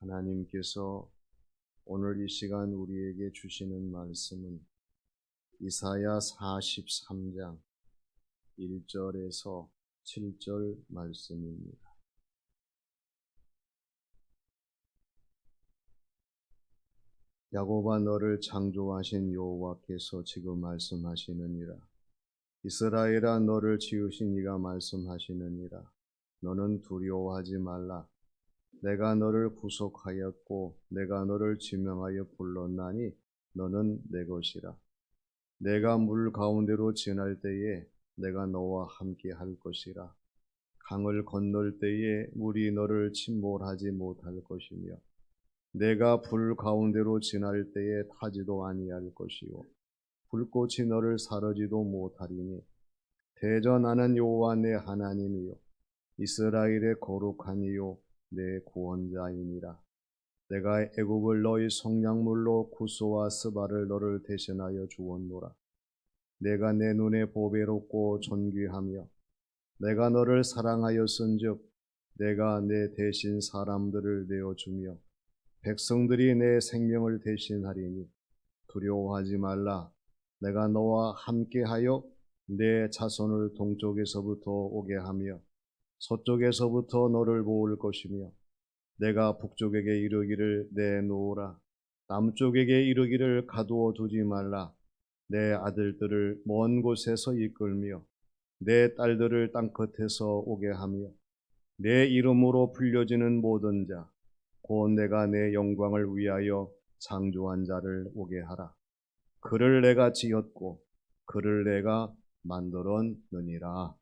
하나님께서 오늘 이 시간 우리에게 주시는 말씀은 이사야 43장 1절에서 7절 말씀입니다. 야곱아, 너를 창조하신 여호와께서 지금 말씀하시느니라. 이스라엘아, 너를 지으신 이가 말씀하시느니라. 너는 두려워하지 말라. 내가 너를 구속하였고 내가 너를 지명하여 불렀나니 너는 내 것이라. 내가 물 가운데로 지날 때에 내가 너와 함께 할 것이라. 강을 건널 때에 물이 너를 침몰하지 못할 것이며 내가 불 가운데로 지날 때에 타지도 아니할 것이요 불꽃이 너를 사르지도 못하리니 대저 나는 여호와 내 하나님이요 이스라엘의 거룩한 이요 내 구원자이니라. 내가 애굽을 너희 성량물로 구스와 스바를 너를 대신하여 주었노라. 내가 내 눈에 보배롭고 존귀하며 내가 너를 사랑하였은즉 내가 내 대신 사람들을 내어주며 백성들이 내 생명을 대신하리니 두려워하지 말라. 내가 너와 함께하여 내 자손을 동쪽에서부터 오게 하며 서쪽에서부터 너를 모을 것이며 내가 북쪽에게 이르기를 내놓으라. 남쪽에게 이르기를 가두어 두지 말라. 내 아들들을 먼 곳에서 이끌며 내 딸들을 땅끝에서 오게 하며 내 이름으로 불려지는 모든 자 곧 내가 내 영광을 위하여 창조한 자를 오게 하라. 그를 내가 지었고 그를 내가 만들었느니라.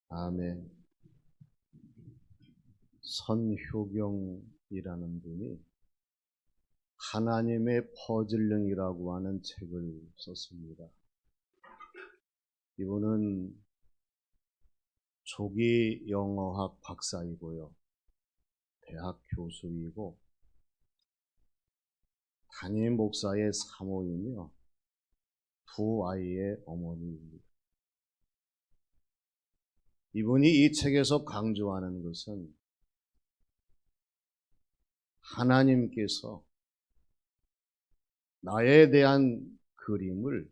아멘. 선효경이라는 분이 하나님의 퍼즐링이라고 하는 책을 썼습니다. 이분은 조기 영어학 박사이고요. 대학 교수이고 담임 목사의 사모이며 두 아이의 어머니입니다. 이분이 이 책에서 강조하는 것은 하나님께서 나에 대한 그림을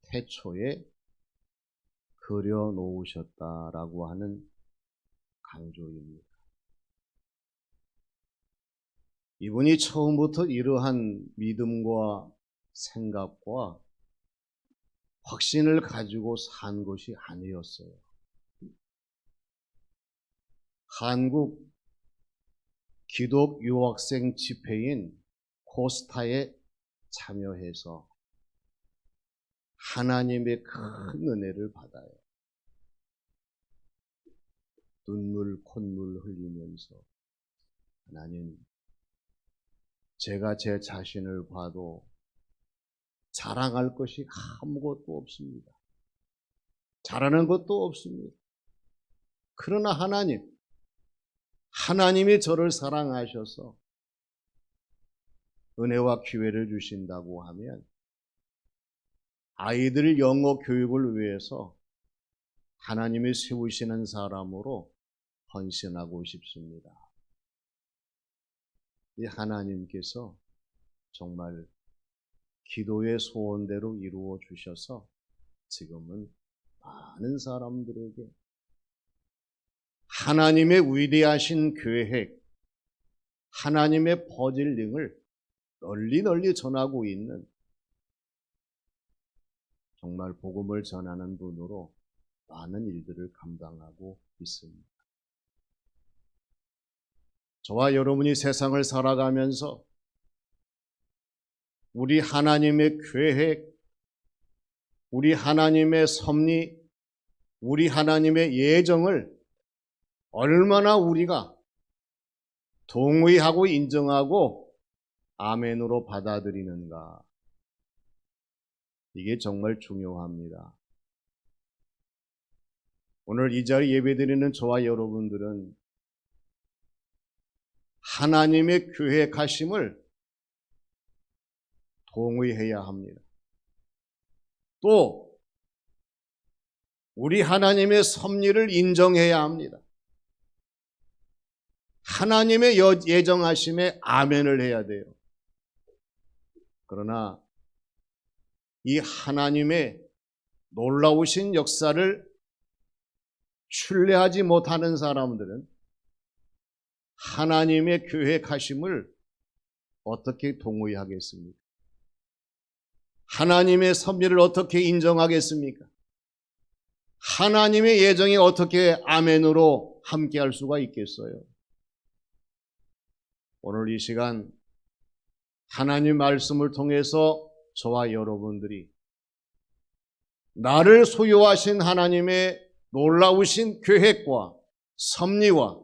태초에 그려놓으셨다라고 하는 강조입니다. 이분이 처음부터 이러한 믿음과 생각과 확신을 가지고 산 것이 아니었어요. 한국 기독 유학생 집회인 코스타에 참여해서 하나님의 큰 은혜를 받아요. 눈물 콧물 흘리면서 하나님, 제가 제 자신을 봐도 자랑할 것이 아무것도 없습니다. 잘하는 것도 없습니다. 그러나 하나님이 저를 사랑하셔서 은혜와 기회를 주신다고 하면 아이들 영어 교육을 위해서 하나님이 세우시는 사람으로 헌신하고 싶습니다. 이 하나님께서 정말 기도의 소원대로 이루어 주셔서 지금은 많은 사람들에게 하나님의 위대하신 계획, 하나님의 퍼즐링을 널리 전하고 있는 정말 복음을 전하는 분으로 많은 일들을 감당하고 있습니다. 저와 여러분이 세상을 살아가면서 우리 하나님의 계획, 우리 하나님의 섭리, 우리 하나님의 예정을 얼마나 우리가 동의하고 인정하고 아멘으로 받아들이는가. 이게 정말 중요합니다. 오늘 이 자리 예배드리는 저와 여러분들은 하나님의 계획하심을 동의해야 합니다. 또 우리 하나님의 섭리를 인정해야 합니다. 하나님의 예정하심에 아멘을 해야 돼요. 그러나 이 하나님의 놀라우신 역사를 신뢰하지 못하는 사람들은 하나님의 계획하심을 어떻게 동의하겠습니까? 하나님의 섭리를 어떻게 인정하겠습니까? 하나님의 예정이 어떻게 아멘으로 함께할 수가 있겠어요? 오늘 이 시간 하나님 말씀을 통해서 저와 여러분들이 나를 소유하신 하나님의 놀라우신 계획과 섭리와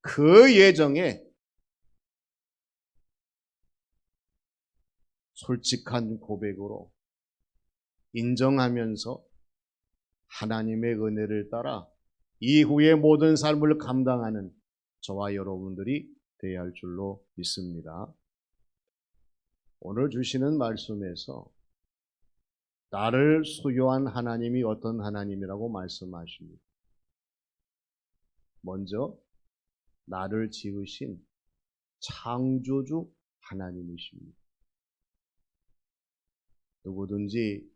그 예정에 솔직한 고백으로 인정하면서 하나님의 은혜를 따라 이후의 모든 삶을 감당하는 저와 여러분들이 되어야 할 줄로 믿습니다. 오늘 주시는 말씀에서 나를 소유한 하나님이 어떤 하나님이라고 말씀하십니다. 먼저 나를 지으신 창조주 하나님이십니다. 누구든지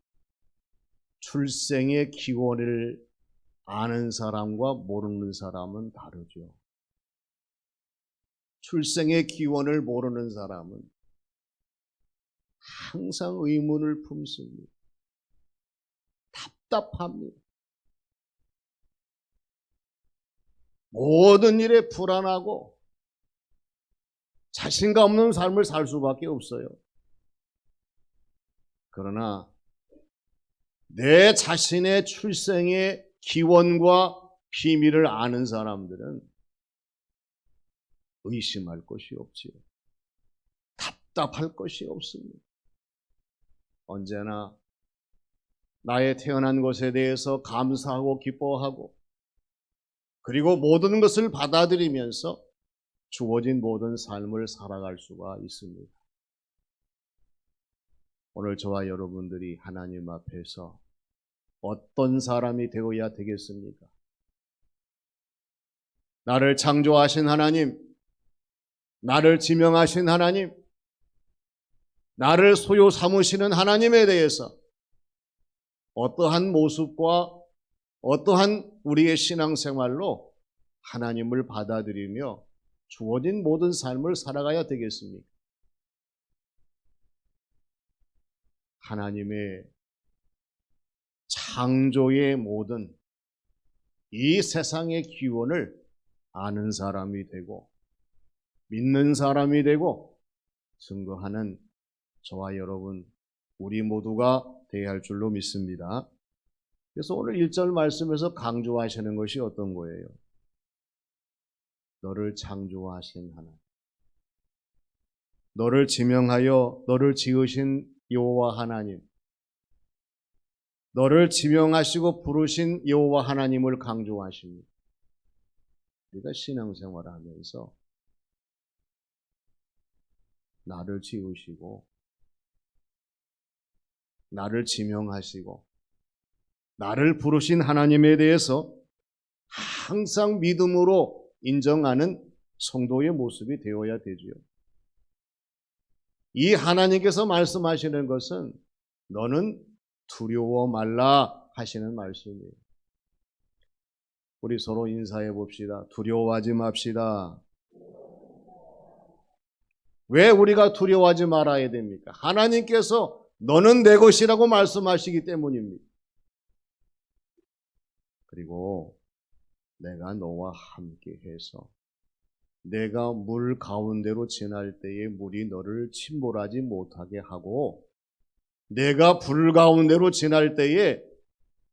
출생의 기원을 아는 사람과 모르는 사람은 다르죠. 출생의 기원을 모르는 사람은 항상 의문을 품습니다. 답답합니다. 모든 일에 불안하고 자신감 없는 삶을 살 수밖에 없어요. 그러나 내 자신의 출생의 기원과 비밀을 아는 사람들은 의심할 것이 없지요. 답답할 것이 없습니다. 언제나 나의 태어난 것에 대해서 감사하고 기뻐하고 그리고 모든 것을 받아들이면서 주어진 모든 삶을 살아갈 수가 있습니다. 오늘 저와 여러분들이 하나님 앞에서 어떤 사람이 되어야 되겠습니까? 나를 창조하신 하나님, 나를 지명하신 하나님, 나를 소유 삼으시는 하나님에 대해서 어떠한 모습과 어떠한 우리의 신앙생활로 하나님을 받아들이며 주어진 모든 삶을 살아가야 되겠습니까? 하나님의 창조의 모든 이 세상의 기원을 아는 사람이 되고 믿는 사람이 되고 증거하는 저와 여러분 우리 모두가 되어야 할 줄로 믿습니다. 그래서 오늘 1절 말씀에서 강조하시는 것이 어떤 거예요? 너를 창조하신 하나님, 너를 지명하여 너를 지으신 여호와 하나님, 너를 지명하시고 부르신 여호와 하나님을 강조하십니다. 우리가 신앙생활을 하면서 나를 지으시고 나를 지명하시고 나를 부르신 하나님에 대해서 항상 믿음으로 인정하는 성도의 모습이 되어야 되지요. 이 하나님께서 말씀하시는 것은 너는 두려워 말라 하시는 말씀이에요. 우리 서로 인사해 봅시다. 두려워하지 맙시다. 왜 우리가 두려워하지 말아야 됩니까? 하나님께서 너는 내 것이라고 말씀하시기 때문입니다. 그리고 내가 너와 함께 해서 내가 물 가운데로 지날 때에 물이 너를 침몰하지 못하게 하고 내가 불 가운데로 지날 때에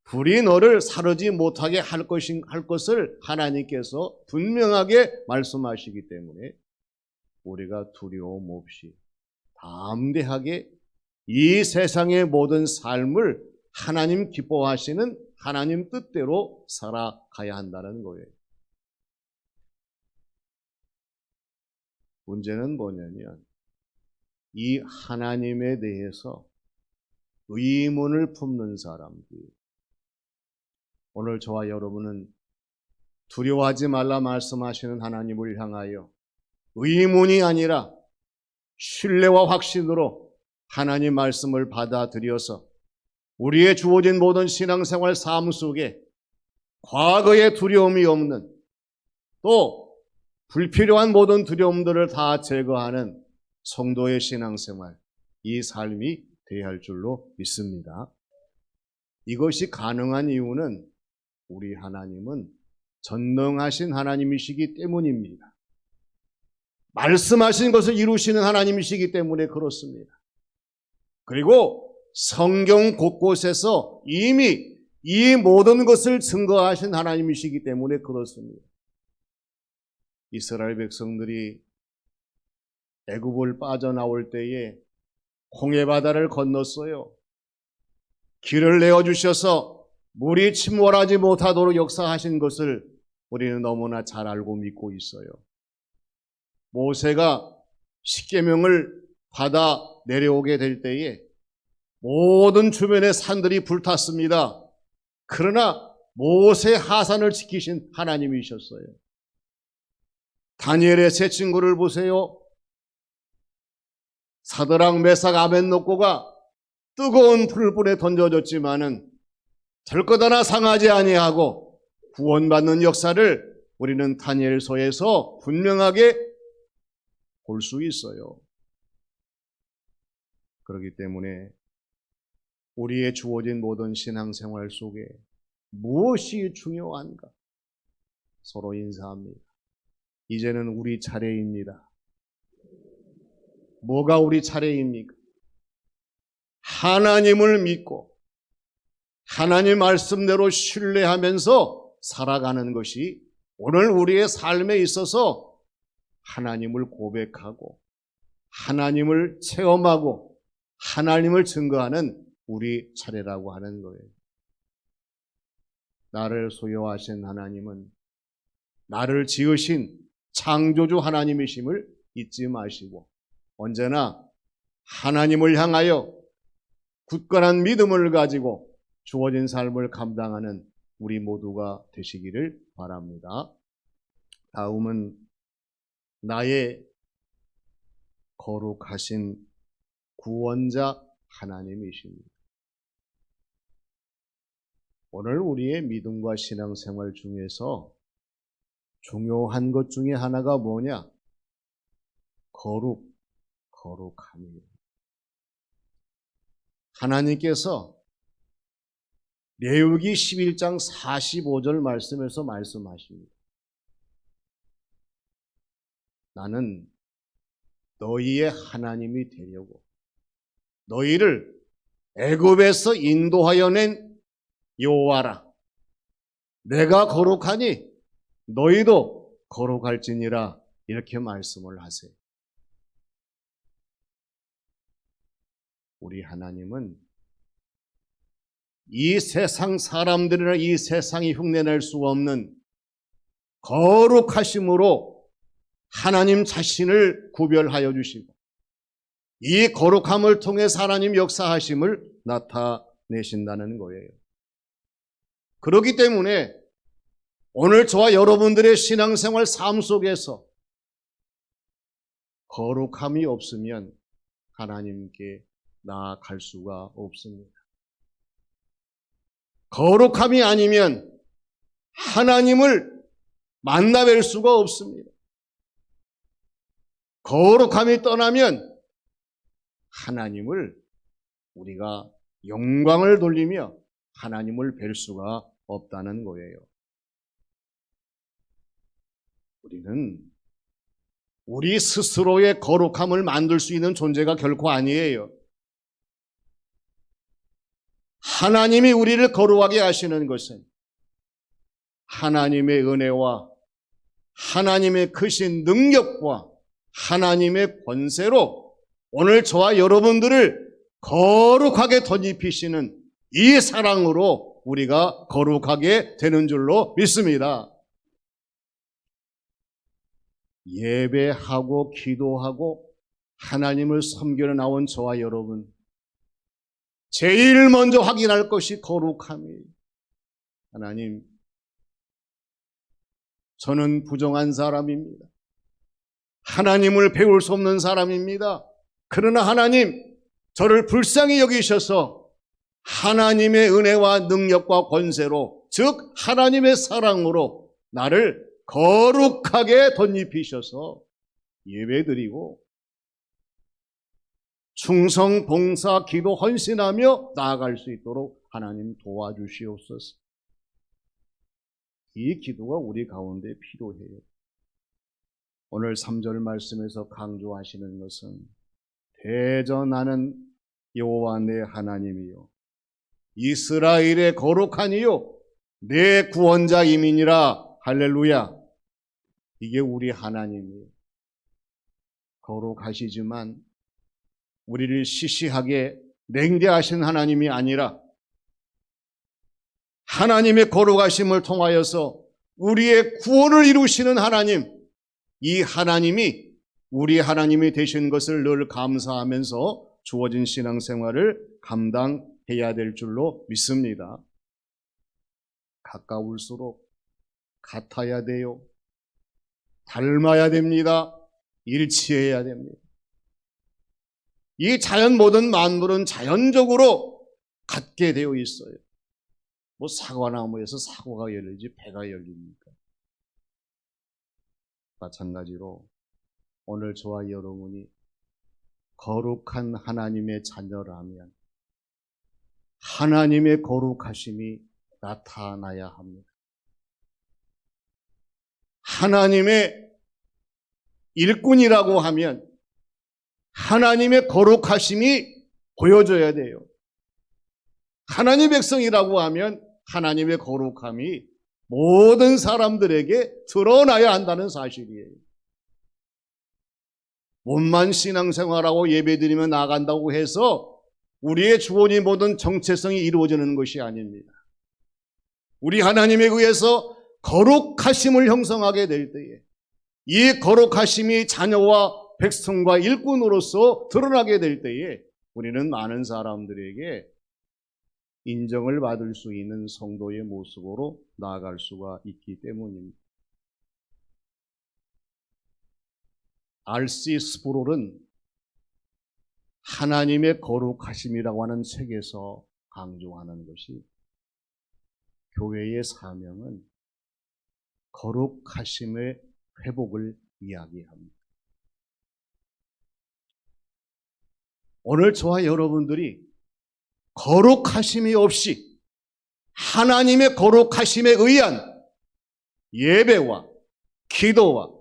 불이 너를 사르지 못하게 할 것을 하나님께서 분명하게 말씀하시기 때문에 우리가 두려움 없이 담대하게 이 세상의 모든 삶을 하나님 기뻐하시는 하나님 뜻대로 살아가야 한다는 거예요. 문제는 뭐냐면 이 하나님에 대해서 의문을 품는 사람들, 오늘 저와 여러분은 두려워하지 말라 말씀하시는 하나님을 향하여 의문이 아니라 신뢰와 확신으로 하나님 말씀을 받아들여서 우리의 주어진 모든 신앙생활 삶 속에 과거의 두려움이 없는, 또 불필요한 모든 두려움들을 다 제거하는 성도의 신앙생활, 이 삶이 되어야 할 줄로 믿습니다. 이것이 가능한 이유는 우리 하나님은 전능하신 하나님이시기 때문입니다. 말씀하신 것을 이루시는 하나님이시기 때문에 그렇습니다. 그리고 성경 곳곳에서 이미 이 모든 것을 증거하신 하나님이시기 때문에 그렇습니다. 이스라엘 백성들이 애굽을 빠져나올 때에 홍해바다를 건넜어요. 길을 내어주셔서 물이 침몰하지 못하도록 역사하신 것을 우리는 너무나 잘 알고 믿고 있어요. 모세가 십계명을 받아 내려오게 될 때에 모든 주변의 산들이 불탔습니다. 그러나 모세 하산을 지키신 하나님이셨어요. 다니엘의 세 친구를 보세요. 사드락, 메삭, 아벳노고가 뜨거운 풀불에 던져졌지만은 될 것 하나 상하지 아니하고 구원받는 역사를 우리는 다니엘서에서 분명하게 볼 수 있어요. 그렇기 때문에 우리의 주어진 모든 신앙생활 속에 무엇이 중요한가? 서로 인사합니다. 이제는 우리 차례입니다. 뭐가 우리 차례입니까? 하나님을 믿고 하나님 말씀대로 신뢰하면서 살아가는 것이 오늘 우리의 삶에 있어서 하나님을 고백하고 하나님을 체험하고 하나님을 증거하는 우리 차례라고 하는 거예요. 나를 소유하신 하나님은 나를 지으신 창조주 하나님이심을 잊지 마시고 언제나 하나님을 향하여 굳건한 믿음을 가지고 주어진 삶을 감당하는 우리 모두가 되시기를 바랍니다. 다음은 나의 거룩하신 구원자 하나님이십니다. 오늘 우리의 믿음과 신앙생활 중에서 중요한 것 중에 하나가 뭐냐? 거룩함이에요. 하나님께서 레위기 11장 45절 말씀에서 말씀하십니다. 나는 너희의 하나님이 되려고 너희를 애굽에서 인도하여 낸 여호와라. 내가 거룩하니 너희도 거룩할지니라. 이렇게 말씀을 하세요. 우리 하나님은 이 세상 사람들이나 이 세상이 흉내낼 수 없는 거룩하심으로 하나님 자신을 구별하여 주시고 이 거룩함을 통해 하나님 역사하심을 나타내신다는 거예요. 그렇기 때문에 오늘 저와 여러분들의 신앙생활 삶 속에서 거룩함이 없으면 하나님께 나아갈 수가 없습니다. 거룩함이 아니면 하나님을 만나뵐 수가 없습니다. 거룩함이 떠나면 하나님을 우리가 영광을 돌리며 하나님을 뵐 수가 없다는 거예요. 우리는 우리 스스로의 거룩함을 만들 수 있는 존재가 결코 아니에요. 하나님이 우리를 거룩하게 하시는 것은 하나님의 은혜와 하나님의 크신 능력과 하나님의 권세로 오늘 저와 여러분들을 거룩하게 덧입히시는 이 사랑으로 우리가 거룩하게 되는 줄로 믿습니다. 예배하고 기도하고 하나님을 섬기러 나온 저와 여러분, 제일 먼저 확인할 것이 거룩함이에요. 하나님, 저는 부정한 사람입니다. 하나님을 배울 수 없는 사람입니다. 그러나 하나님, 저를 불쌍히 여기셔서 하나님의 은혜와 능력과 권세로, 즉 하나님의 사랑으로 나를 거룩하게 덧입히셔서 예배드리고 충성, 봉사, 기도, 헌신하며 나아갈 수 있도록 하나님 도와주시옵소서. 이 기도가 우리 가운데 필요해요. 오늘 3절 말씀에서 강조하시는 것은 대전하는 여호와 내 하나님이요 이스라엘의 거룩하니요 내 구원자임이니라. 할렐루야. 이게 우리 하나님이에요. 거룩하시지만 우리를 시시하게 냉대하신 하나님이 아니라 하나님의 거룩하심을 통하여서 우리의 구원을 이루시는 하나님, 이 하나님이 우리 하나님이 되신 것을 늘 감사하면서 주어진 신앙생활을 감당해야 될 줄로 믿습니다. 가까울수록 같아야 돼요. 닮아야 됩니다. 일치해야 됩니다. 이 자연 모든 만물은 자연적으로 같게 되어 있어요. 뭐 사과나무에서 사과가 열리지 배가 열립니까? 마찬가지로 오늘 저와 여러분이 거룩한 하나님의 자녀라면 하나님의 거룩하심이 나타나야 합니다. 하나님의 일꾼이라고 하면 하나님의 거룩하심이 보여져야 돼요. 하나님의 백성이라고 하면 하나님의 거룩함이 모든 사람들에게 드러나야 한다는 사실이에요. 몸만 신앙생활하고 예배드리며 나간다고 해서 우리의 주원이 모든 정체성이 이루어지는 것이 아닙니다. 우리 하나님에 의해서 거룩하심을 형성하게 될 때에 이 거룩하심이 자녀와 백성과 일꾼으로서 드러나게 될 때에 우리는 많은 사람들에게 인정을 받을 수 있는 성도의 모습으로 나아갈 수가 있기 때문입니다. R.C. 스프롤은 하나님의 거룩하심이라고 하는 책에서 강조하는 것이 교회의 사명은 거룩하심의 회복을 이야기합니다. 오늘 저와 여러분들이 거룩하심이 없이 하나님의 거룩하심에 의한 예배와 기도와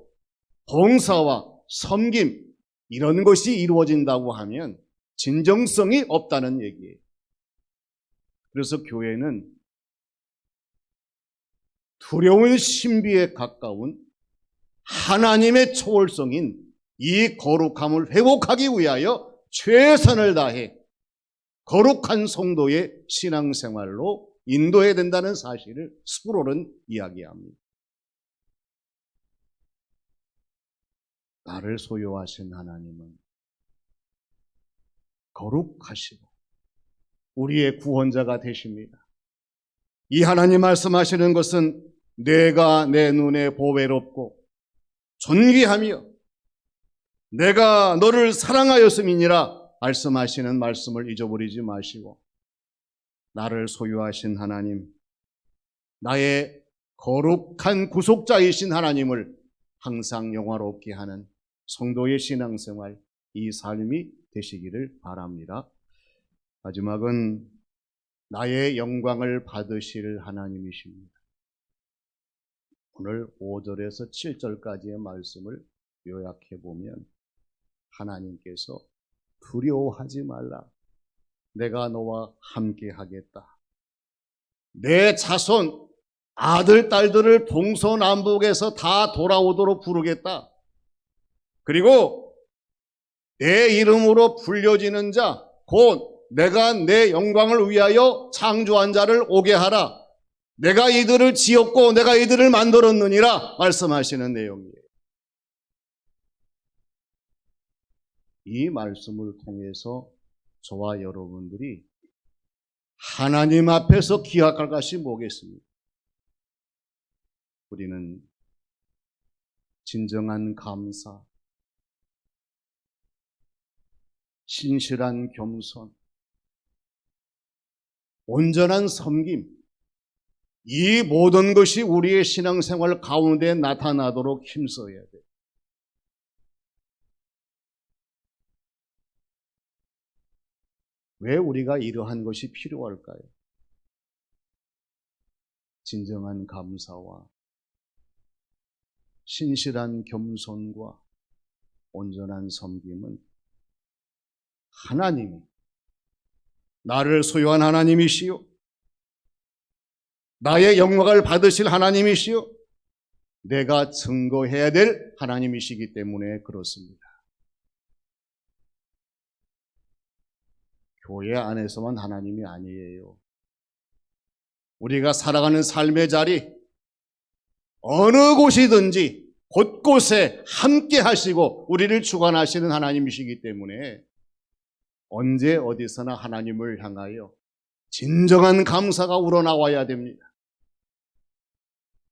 봉사와 섬김 이런 것이 이루어진다고 하면 진정성이 없다는 얘기예요. 그래서 교회는 두려운 신비에 가까운 하나님의 초월성인 이 거룩함을 회복하기 위하여 최선을 다해 거룩한 성도의 신앙생활로 인도해야 된다는 사실을 스프롤은 이야기합니다. 나를 소유하신 하나님은 거룩하시고 우리의 구원자가 되십니다. 이 하나님 말씀하시는 것은 내가 내 눈에 보배롭고 존귀하며 내가 너를 사랑하였음이니라 말씀하시는 말씀을 잊어버리지 마시고 나를 소유하신 하나님, 나의 거룩한 구속자이신 하나님을 항상 영화롭게 하는 성도의 신앙생활, 이 삶이 되시기를 바랍니다. 마지막은 나의 영광을 받으실 하나님이십니다. 오늘 5절에서 7절까지의 말씀을 요약해 보면 하나님께서 두려워하지 말라. 내가 너와 함께 하겠다. 내 자손, 아들, 딸들을 동서남북에서 다 돌아오도록 부르겠다. 그리고 내 이름으로 불려지는 자, 곧 내가 내 영광을 위하여 창조한 자를 오게 하라. 내가 이들을 지었고 내가 이들을 만들었느니라 말씀하시는 내용이에요. 이 말씀을 통해서 저와 여러분들이 하나님 앞에서 기약할 것이 뭐겠습니까? 우리는 진정한 감사, 신실한 겸손, 온전한 섬김, 이 모든 것이 우리의 신앙생활 가운데 나타나도록 힘써야 돼요. 왜 우리가 이러한 것이 필요할까요? 진정한 감사와 신실한 겸손과 온전한 섬김은 하나님이, 나를 소유한 하나님이시요, 나의 영광을 받으실 하나님이시요, 내가 증거해야 될 하나님이시기 때문에 그렇습니다. 교회 안에서만 하나님이 아니에요. 우리가 살아가는 삶의 자리, 어느 곳이든지 곳곳에 함께 하시고 우리를 주관하시는 하나님이시기 때문에 언제 어디서나 하나님을 향하여 진정한 감사가 우러나와야 됩니다.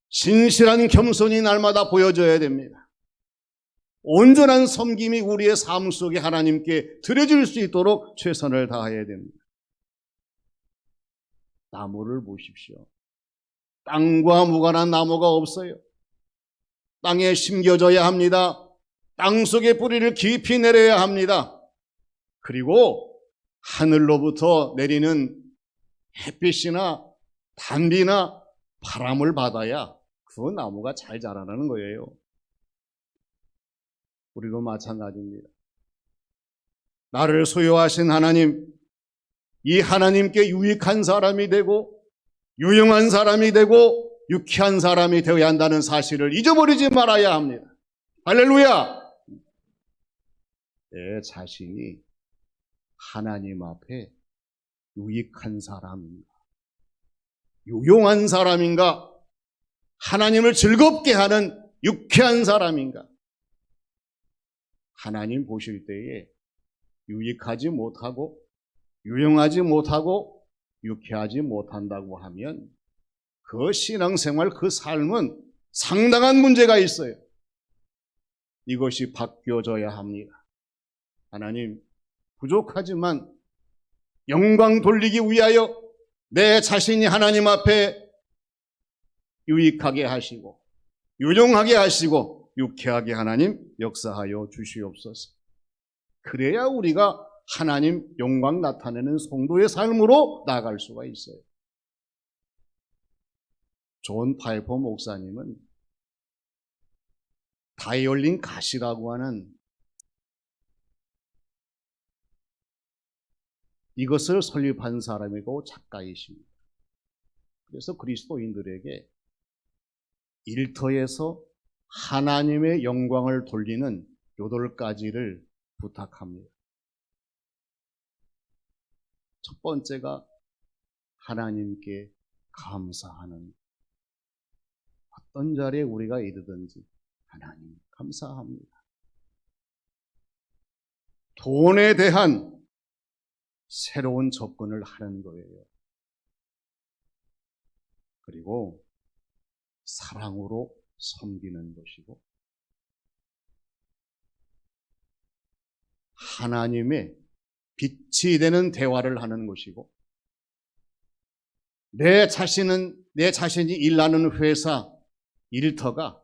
신실한 겸손이 날마다 보여져야 됩니다. 온전한 섬김이 우리의 삶 속에 하나님께 드려질 수 있도록 최선을 다해야 됩니다. 나무를 보십시오. 땅과 무관한 나무가 없어요. 땅에 심겨져야 합니다. 땅 속에 뿌리를 깊이 내려야 합니다. 그리고 하늘로부터 내리는 햇빛이나 단비나 바람을 받아야 그 나무가 잘 자라나는 거예요. 우리도 마찬가지입니다. 나를 소유하신 하나님, 이 하나님께 유익한 사람이 되고 유용한 사람이 되고 유쾌한 사람이 되어야 한다는 사실을 잊어버리지 말아야 합니다. 할렐루야! 내 자신이 하나님 앞에 유익한 사람인가, 유용한 사람인가, 하나님을 즐겁게 하는 유쾌한 사람인가. 하나님 보실 때에 유익하지 못하고 유용하지 못하고 유쾌하지 못한다고 하면 그 신앙생활, 그 삶은 상당한 문제가 있어요. 이것이 바뀌어져야 합니다. 하나님, 부족하지만 영광 돌리기 위하여 내 자신이 하나님 앞에 유익하게 하시고 유용하게 하시고 유쾌하게 하나님 역사하여 주시옵소서. 그래야 우리가 하나님 영광 나타내는 성도의 삶으로 나아갈 수가 있어요. 존 파이퍼 목사님은 바이올린 가시라고 하는 이것을 설립한 사람이고 작가이십니다. 그래서 그리스도인들에게 일터에서 하나님의 영광을 돌리는 8가지를 부탁합니다. 첫 번째가 하나님께 감사하는, 어떤 자리에 우리가 이르든지 하나님 감사합니다. 돈에 대한 새로운 접근을 하는 거예요. 그리고 사랑으로 섬기는 것이고, 하나님의 빛이 되는 대화를 하는 것이고, 내 자신이 일하는 회사, 일터가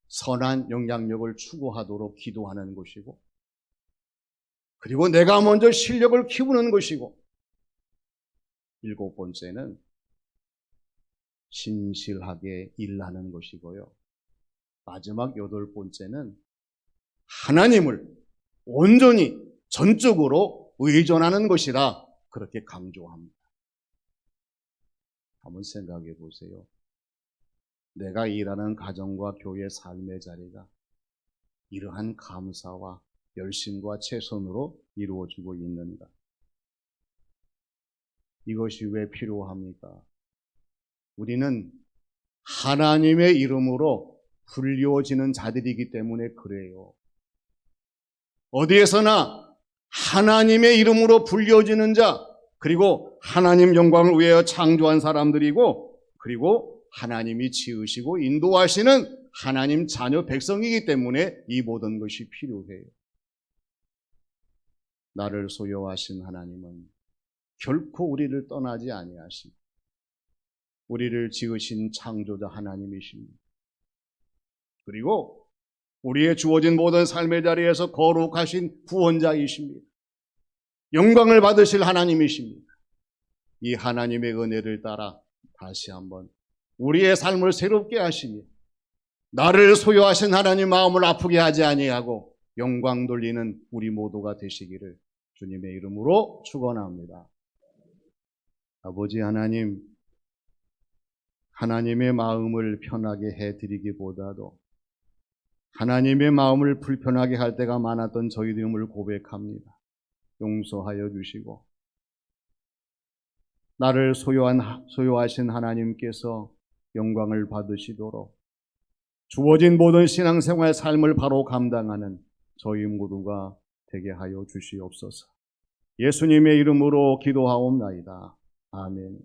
선한 영향력을 추구하도록 기도하는 것이고, 그리고 내가 먼저 실력을 키우는 것이고, 7번째는 신실하게 일하는 것이고요. 마지막 8번째는 하나님을 온전히 전적으로 의존하는 것이라 그렇게 강조합니다. 한번 생각해 보세요. 내가 일하는 가정과 교회 삶의 자리가 이러한 감사와 열심과 최선으로 이루어지고 있는가? 이것이 왜 필요합니까? 우리는 하나님의 이름으로 불리워지는 자들이기 때문에 그래요. 어디에서나 하나님의 이름으로 불리워지는 자, 그리고 하나님 영광을 위하여 창조한 사람들이고, 그리고 하나님이 지으시고 인도하시는 하나님 자녀 백성이기 때문에 이 모든 것이 필요해요. 나를 소유하신 하나님은 결코 우리를 떠나지 아니하시고 우리를 지으신 창조자 하나님이십니다. 그리고 우리의 주어진 모든 삶의 자리에서 거룩하신 구원자이십니다. 영광을 받으실 하나님이십니다. 이 하나님의 은혜를 따라 다시 한번 우리의 삶을 새롭게 하시며 나를 소유하신 하나님 마음을 아프게 하지 아니하고 영광 돌리는 우리 모두가 되시기를 주님의 이름으로 축원합니다. 아버지 하나님, 하나님의 마음을 편하게 해드리기보다도 하나님의 마음을 불편하게 할 때가 많았던 저희들임을 고백합니다. 용서하여 주시고 나를 소유하신 하나님께서 영광을 받으시도록 주어진 모든 신앙생활 삶을 바로 감당하는 저희 모두가 되게 하여 주시옵소서. 예수님의 이름으로 기도하옵나이다. 아멘.